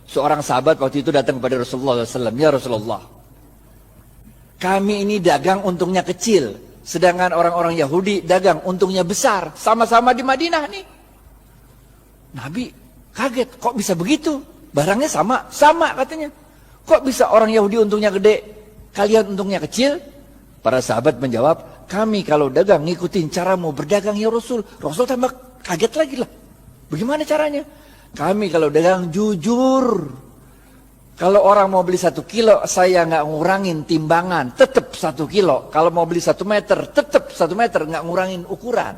Seorang sahabat waktu itu datang kepada Rasulullah SAW. Ya Rasulullah, kami ini dagang untungnya kecil, sedangkan orang-orang Yahudi dagang untungnya besar. Sama-sama di Madinah nih. Nabi kaget, kok bisa begitu? Barangnya sama, sama katanya. Kok bisa orang Yahudi untungnya gede, kalian untungnya kecil? Para sahabat menjawab, kami kalau dagang ngikutin caramu berdagang ya Rasul. Rasul tambah kaget lagi lah. Bagaimana caranya? Kami kalau dagang jujur. Kalau orang mau beli 1 kilo, saya nggak ngurangin timbangan, tetap 1 kilo. Kalau mau beli 1 meter, tetap 1 meter, nggak ngurangin ukuran.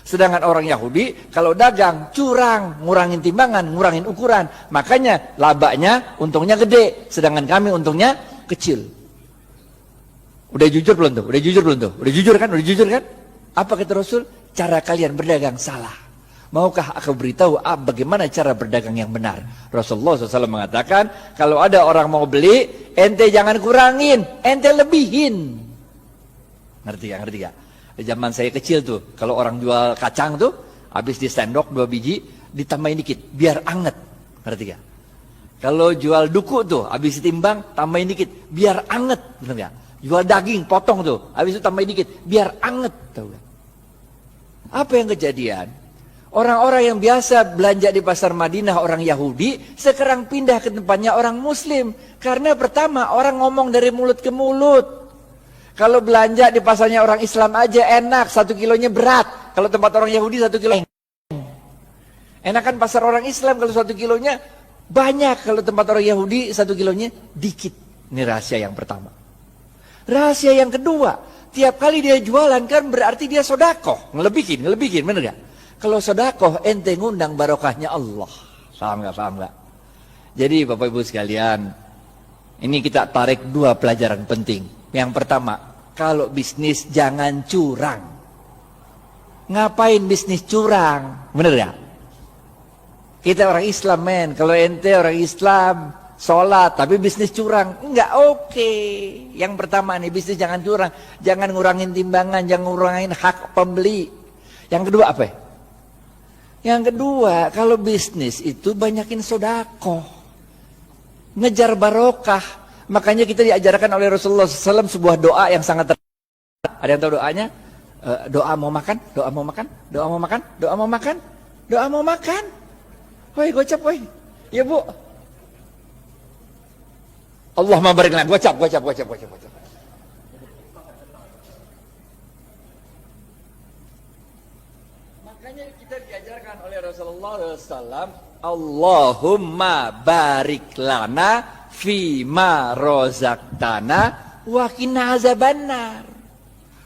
Sedangkan orang Yahudi, kalau dagang curang, ngurangin timbangan, ngurangin ukuran. Makanya labanya, untungnya gede. Sedangkan kami untungnya kecil. Udah jujur belum tuh? Udah jujur belum tuh? Udah jujur kan? Udah jujur kan? Apa kata Rasul? Cara kalian berdagang salah. Maukah aku beritahu bagaimana cara berdagang yang benar? Rasulullah SAW mengatakan, kalau ada orang mau beli, ente jangan kurangin, ente lebihin. Ngerti gak? Ngerti gak? Di zaman saya kecil tuh, kalau orang jual kacang tuh, habis di sendok 2 biji, ditambahin dikit, biar anget. Ngerti gak? Kalau jual duku tuh, habis ditimbang, tambahin dikit, biar anget. Bener gak? Jual daging, potong tuh, habis itu tambahin dikit, biar anget. Tahu gak? Apa yang kejadian? Orang-orang yang biasa belanja di pasar Madinah, orang Yahudi, sekarang pindah ke tempatnya orang Muslim. Karena pertama, orang ngomong dari mulut ke mulut. Kalau belanja di pasarnya orang Islam aja enak, 1 kilonya berat. Kalau tempat orang Yahudi 1 kilo. Enakan pasar orang Islam kalau 1 kilonya banyak. Kalau tempat orang Yahudi 1 kilonya dikit. Ini rahasia yang pertama. Rahasia yang kedua, tiap kali dia jualan kan berarti dia sodakoh. Ngelebihin, bener gak? Kalau sodakoh ente ngundang barokahnya Allah. Paham gak? Paham gak? Jadi Bapak Ibu sekalian, ini kita tarik 2 pelajaran penting. Yang pertama, kalau bisnis jangan curang. Ngapain bisnis curang? Bener gak? Kita orang Islam men. Kalau ente orang Islam, sholat tapi bisnis curang, enggak oke. Yang pertama nih, bisnis jangan curang. Jangan ngurangin timbangan, jangan ngurangin hak pembeli. Yang kedua apa ya? Yang kedua, kalau bisnis itu banyakin sodakoh, ngejar barokah. Makanya kita diajarkan oleh Rasulullah SAW sebuah doa yang sangat ada yang tahu doanya? Doa mau makan, doa mau makan, doa mau makan, doa mau makan, doa mau makan. Woi gocap woi, ya bu. Allah barik lana, gocap. Makanya kita diajarkan oleh Rasulullah SAW, Allahumma barik lana fima rozaqtana wa qina azabannar.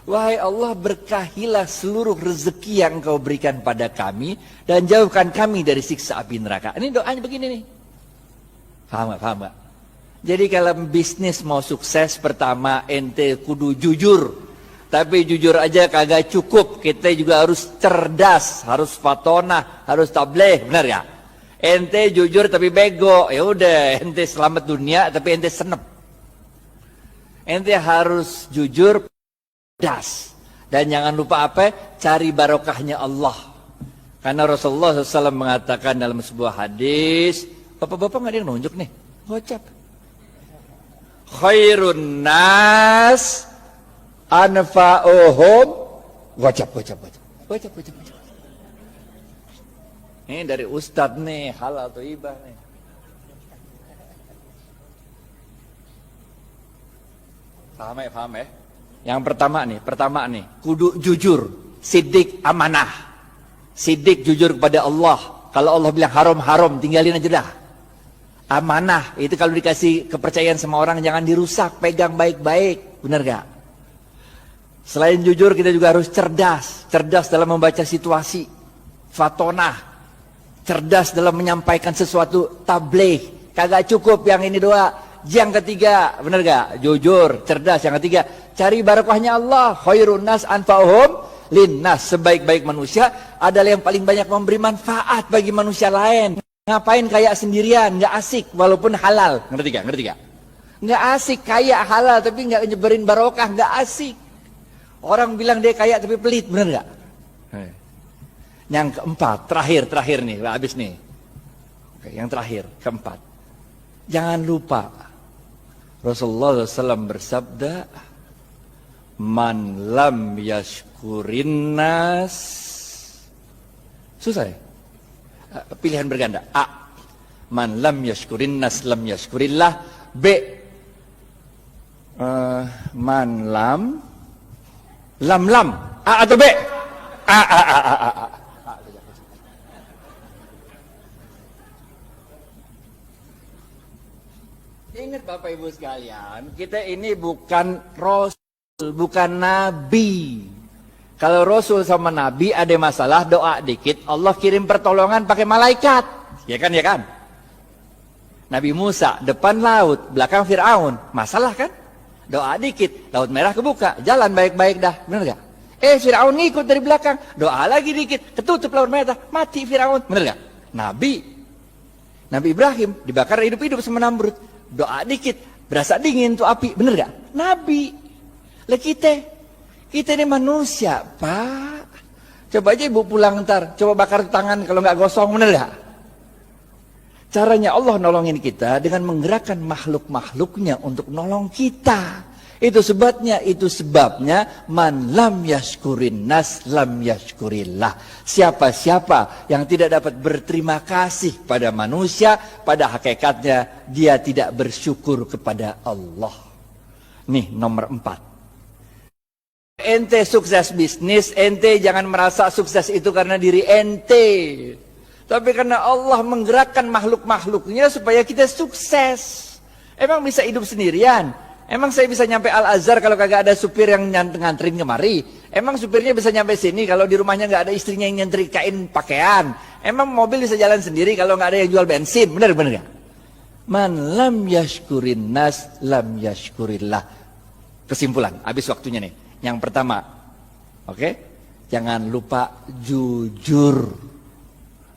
Wahai Allah, berkahilah seluruh rezeki yang Engkau berikan pada kami dan jauhkan kami dari siksa api neraka. Ini doanya begini nih. Paham gak? Jadi kalau bisnis mau sukses, pertama ente kudu jujur. Tapi jujur aja kagak cukup, kita juga harus cerdas, harus fatonah, harus tabligh, benar ya? Ente jujur tapi bego, ya udah ente selamat dunia tapi ente senep. Ente harus jujur, cerdas, dan jangan lupa apa? Cari barokahnya Allah. Karena Rasulullah SAW mengatakan dalam sebuah hadis, bapak-bapak nggak ada yang nunjuk nih, gocap. Khairun nas anfa'uhum, gocap. Ini dari Ustadz nih, halal thayyibah nih. Paham ya? Yang pertama nih, kudu jujur, siddiq amanah. Siddiq jujur kepada Allah. Kalau Allah bilang haram, tinggalin aja dah. Amanah, itu kalau dikasih kepercayaan sama orang jangan dirusak, pegang baik-baik, benar gak? Selain jujur, kita juga harus cerdas dalam membaca situasi, fatonah, cerdas dalam menyampaikan sesuatu, tabligh. Kagak cukup yang ini doa. Yang ketiga, benar gak? Jujur, cerdas. Yang ketiga, cari barokahnya Allah. Khairun nas anfa'uhum linnas. Sebaik-baik manusia adalah yang paling banyak memberi manfaat bagi manusia lain. Ngapain kaya sendirian, gak asik walaupun halal. Ngerti gak? Gak asik kaya halal tapi gak nyebarin barokah, gak asik. Orang bilang dia kaya tapi pelit, bener gak? Yang keempat, terakhir nih, habis nih. Oke, yang terakhir, keempat. Jangan lupa Rasulullah SAW bersabda, man lam yashkurin nas. Susah ya? Pilihan berganda. A, man lam yashkurin nas lam yashkurillah. B, man lam A atau B? A. Ingat Bapak Ibu sekalian, kita ini bukan Rasul, bukan Nabi. Kalau Rasul sama Nabi ada masalah, doa dikit, Allah kirim pertolongan pakai malaikat. Ya kan, ya kan? Nabi Musa, depan laut, belakang Fir'aun. Masalah kan? Doa dikit, laut merah kebuka, jalan baik-baik dah. Bener gak? Fir'aun ngikut dari belakang, doa lagi dikit, ketutup laut merah, mati Fir'aun. Bener gak? Nabi Ibrahim dibakar hidup-hidup sama Namrud. Doa dikit, berasa dingin tuh api. Bener gak? Nabi. Lah kita ini manusia, Pak. Coba aja ibu pulang ntar, coba bakar tangan kalau nggak gosong, bener gak? Caranya Allah nolongin kita dengan menggerakkan makhluk-makhluknya untuk nolong kita. Itu sebabnya man lam yashkurin nas lam yashkurillah. Siapa-siapa yang tidak dapat berterima kasih pada manusia, pada hakikatnya dia tidak bersyukur kepada Allah. Nih nomor 4. Ente sukses bisnis, ente jangan merasa sukses itu karena diri ente. Tapi karena Allah menggerakkan makhluk-makhluknya supaya kita sukses. Emang bisa hidup sendirian? Emang saya bisa nyampe Al-Azhar kalau kagak ada supir yang nganterin kemari? Emang supirnya bisa nyampe sini kalau di rumahnya nggak ada istrinya yang nyetrikain pakaian? Emang mobil bisa jalan sendiri kalau nggak ada yang jual bensin? Bener gak? Man lam yashkurin nas lam yashkurillah. Kesimpulan, habis waktunya nih. Yang pertama, oke? Jangan lupa jujur.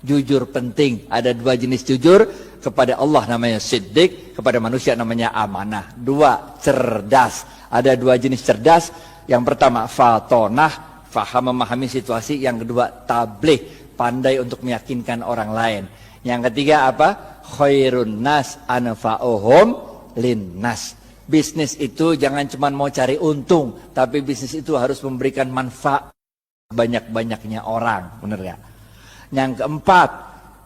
Jujur penting. Ada 2 jenis jujur. Kepada Allah namanya siddiq, kepada manusia namanya amanah. 2, cerdas. Ada 2 jenis cerdas. Yang pertama fatonah, faham memahami situasi. Yang kedua tabligh, pandai untuk meyakinkan orang lain. Yang ketiga apa? Khairun nas anfa'uhum linnas. Bisnis itu jangan cuma mau cari untung, tapi bisnis itu harus memberikan manfaat banyak-banyaknya orang. Bener ya? Yang keempat,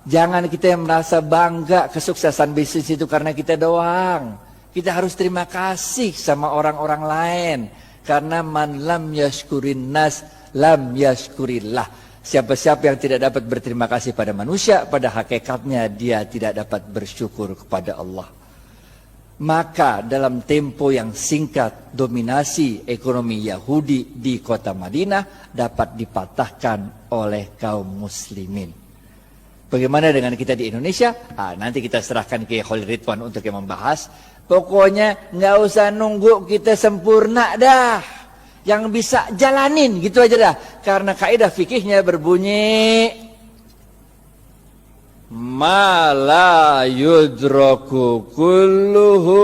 jangan kita yang merasa bangga kesuksesan bisnis itu karena kita doang. Kita harus terima kasih sama orang-orang lain. Karena man lam yashkurin nas lam yashkurillah. Siapa-siapa yang tidak dapat berterima kasih pada manusia, pada hakikatnya dia tidak dapat bersyukur kepada Allah. Maka dalam tempo yang singkat, dominasi ekonomi Yahudi di kota Madinah dapat dipatahkan oleh kaum muslimin. Bagaimana dengan kita di Indonesia? Nanti kita serahkan ke Khalil Ridwan untuk yang membahas. Pokoknya nggak usah nunggu kita sempurna dah. Yang bisa jalanin gitu aja dah. Karena kaidah fikihnya berbunyi ma la yudraku kulluhu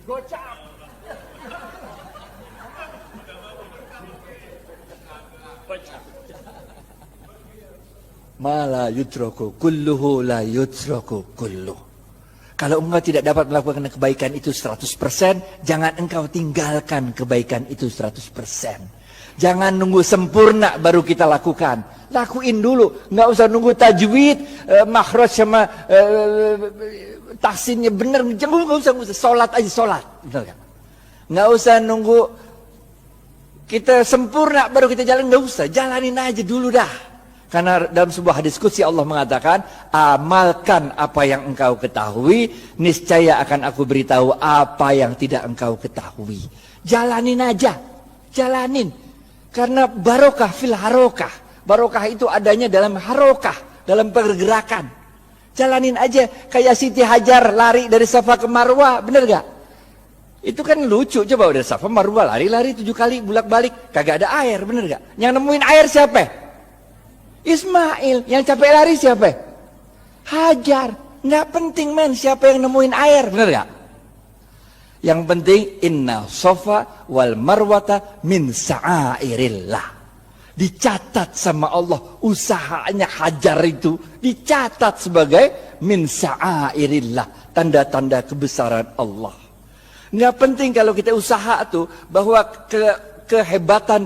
gocap. Ma la yudraku kulluhu la yudraku kulluhu. Kalau engkau tidak dapat melakukan kebaikan itu 100%, jangan engkau tinggalkan kebaikan itu 100%. Jangan nunggu sempurna baru kita lakukan. Lakuin dulu. Nggak usah nunggu tajwid, makhraj sama tahsinnya benar. Nggak usah. Sholat aja sholat. Benar kan? Nggak usah nunggu kita sempurna baru kita jalan. Nggak usah. Jalanin aja dulu dah. Karena dalam sebuah hadis qudsi Allah mengatakan, amalkan apa yang engkau ketahui, niscaya akan aku beritahu apa yang tidak engkau ketahui. Jalanin aja. Jalanin. Karena barokah fil harokah. Barokah itu adanya dalam harokah, dalam pergerakan. Jalanin aja. Kayak Siti Hajar lari dari Safa ke Marwah, bener gak? Itu kan lucu. Coba udah Safa Marwah lari-lari 7 kali bolak-balik, kagak ada air, bener gak? Yang nemuin air siapa? Ismail. Yang capek lari siapa? Hajar. Nggak penting men siapa yang nemuin air, bener gak? Yang penting inna sofa wal marwata min sa'airillah. Dicatat sama Allah usahanya Hajar itu, dicatat sebagai min sa'airillah, tanda-tanda kebesaran Allah. Nggak penting kalau kita usaha tuh bahwa kehebatan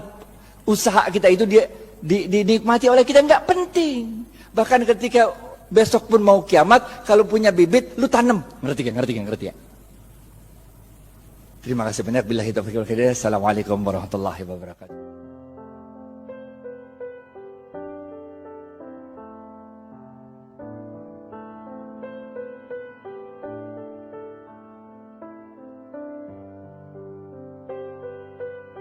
usaha kita itu dinikmati oleh kita, nggak penting. Bahkan ketika besok pun mau kiamat, kalau punya bibit lu tanam, ngerti ya? Terima kasih banyak. Billahi taufiq wal hidayah. Assalamualaikum warahmatullahi wabarakatuh.